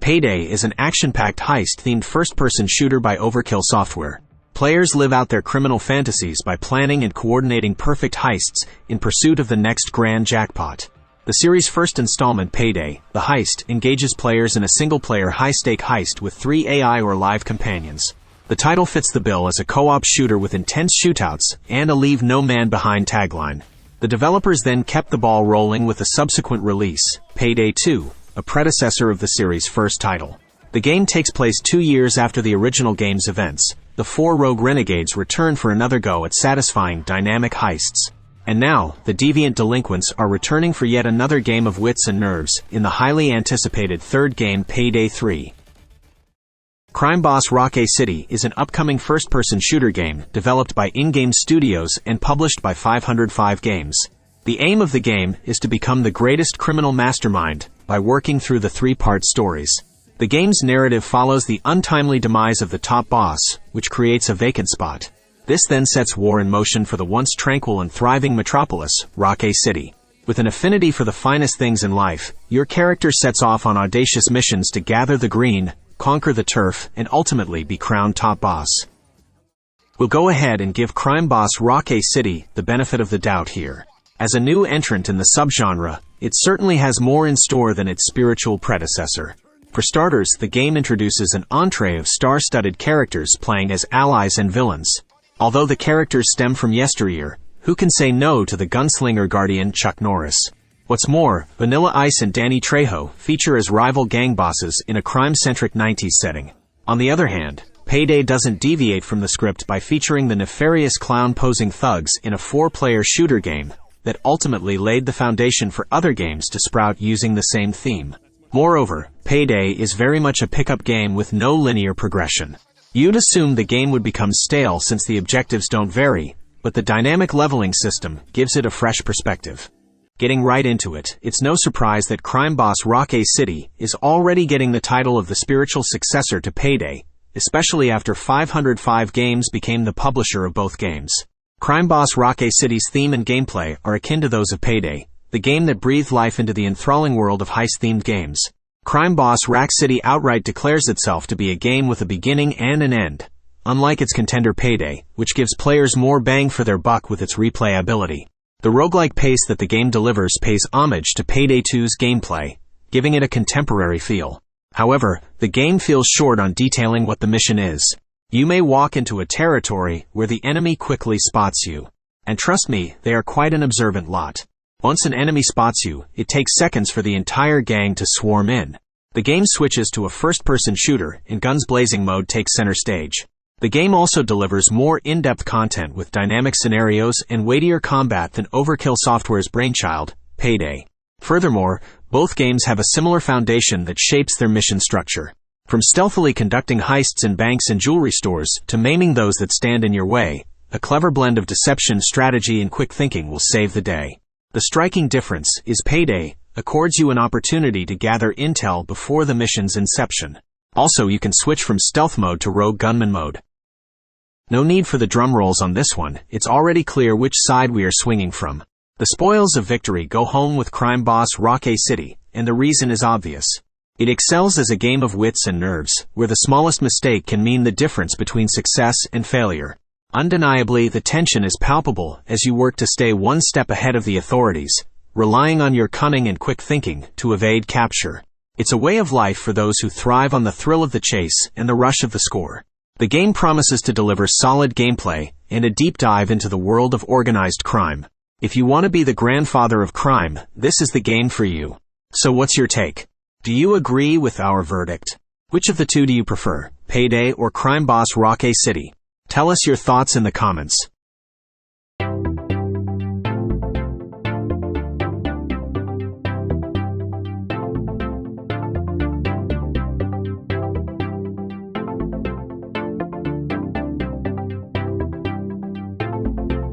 Payday is an action-packed heist-themed first-person shooter by Overkill Software. Players live out their criminal fantasies by planning and coordinating perfect heists in pursuit of the next grand jackpot. The series' first installment, Payday, the Heist, engages players in a single-player high-stake heist with 3 AI or live companions. The title fits the bill as a co-op shooter with intense shootouts and a leave no man behind tagline. The developers then kept the ball rolling with a subsequent release, Payday 2, a predecessor of the series' first title. The game takes place 2 years after the original game's events. The 4 rogue renegades return for another go at satisfying dynamic heists. And now, the deviant delinquents are returning for yet another game of wits and nerves in the highly anticipated third game, Payday 3. Crime Boss Rockay City is an upcoming first-person shooter game developed by In-Game Studios and published by 505 Games. The aim of the game is to become the greatest criminal mastermind by working through the 3-part stories. The game's narrative follows the untimely demise of the top boss, which creates a vacant spot. This then sets war in motion for the once tranquil and thriving metropolis, Rockay City. With an affinity for the finest things in life, your character sets off on audacious missions to gather the green, conquer the turf, and ultimately be crowned top boss. We'll go ahead and give Crime Boss Rockay City the benefit of the doubt here. As a new entrant in the subgenre, it certainly has more in store than its spiritual predecessor. For starters, the game introduces an entree of star-studded characters playing as allies and villains. Although the characters stem from yesteryear, who can say no to the gunslinger guardian Chuck Norris? What's more, Vanilla Ice and Danny Trejo feature as rival gang bosses in a crime-centric 90s setting. On the other hand, Payday doesn't deviate from the script by featuring the nefarious clown-posing thugs in a 4-player shooter game that ultimately laid the foundation for other games to sprout using the same theme. Moreover, Payday is very much a pickup game with no linear progression. You'd assume the game would become stale since the objectives don't vary, but the dynamic leveling system gives it a fresh perspective. Getting right into it, it's no surprise that Crime Boss Rockay City is already getting the title of the spiritual successor to Payday, especially after 505 Games became the publisher of both games. Crime Boss Rockay City's theme and gameplay are akin to those of Payday, the game that breathed life into the enthralling world of heist-themed games. Crime Boss Rockay City outright declares itself to be a game with a beginning and an end, unlike its contender Payday, which gives players more bang for their buck with its replayability. The roguelike pace that the game delivers pays homage to Payday 2's gameplay, giving it a contemporary feel. However, the game feels short on detailing what the mission is. You may walk into a territory where the enemy quickly spots you. And trust me, they are quite an observant lot. Once an enemy spots you, it takes seconds for the entire gang to swarm in. The game switches to a first-person shooter, and guns blazing mode takes center stage. The game also delivers more in-depth content with dynamic scenarios and weightier combat than Overkill Software's brainchild, Payday. Furthermore, both games have a similar foundation that shapes their mission structure. From stealthily conducting heists in banks and jewelry stores to maiming those that stand in your way, a clever blend of deception, strategy, and quick thinking will save the day. The striking difference is Payday accords you an opportunity to gather intel before the mission's inception. Also, you can switch from stealth mode to rogue gunman mode. No need for the drum rolls on this one, it's already clear which side we are swinging from. The spoils of victory go home with Crime Boss Rockay City, and the reason is obvious. It excels as a game of wits and nerves, where the smallest mistake can mean the difference between success and failure. Undeniably, the tension is palpable as you work to stay one step ahead of the authorities, relying on your cunning and quick thinking to evade capture. It's a way of life for those who thrive on the thrill of the chase and the rush of the score. The game promises to deliver solid gameplay and a deep dive into the world of organized crime. If you want to be the grandfather of crime, this is the game for you. So what's your take? Do you agree with our verdict? Which of the two do you prefer, Payday or Crime Boss Rockay City? Tell us your thoughts in the comments.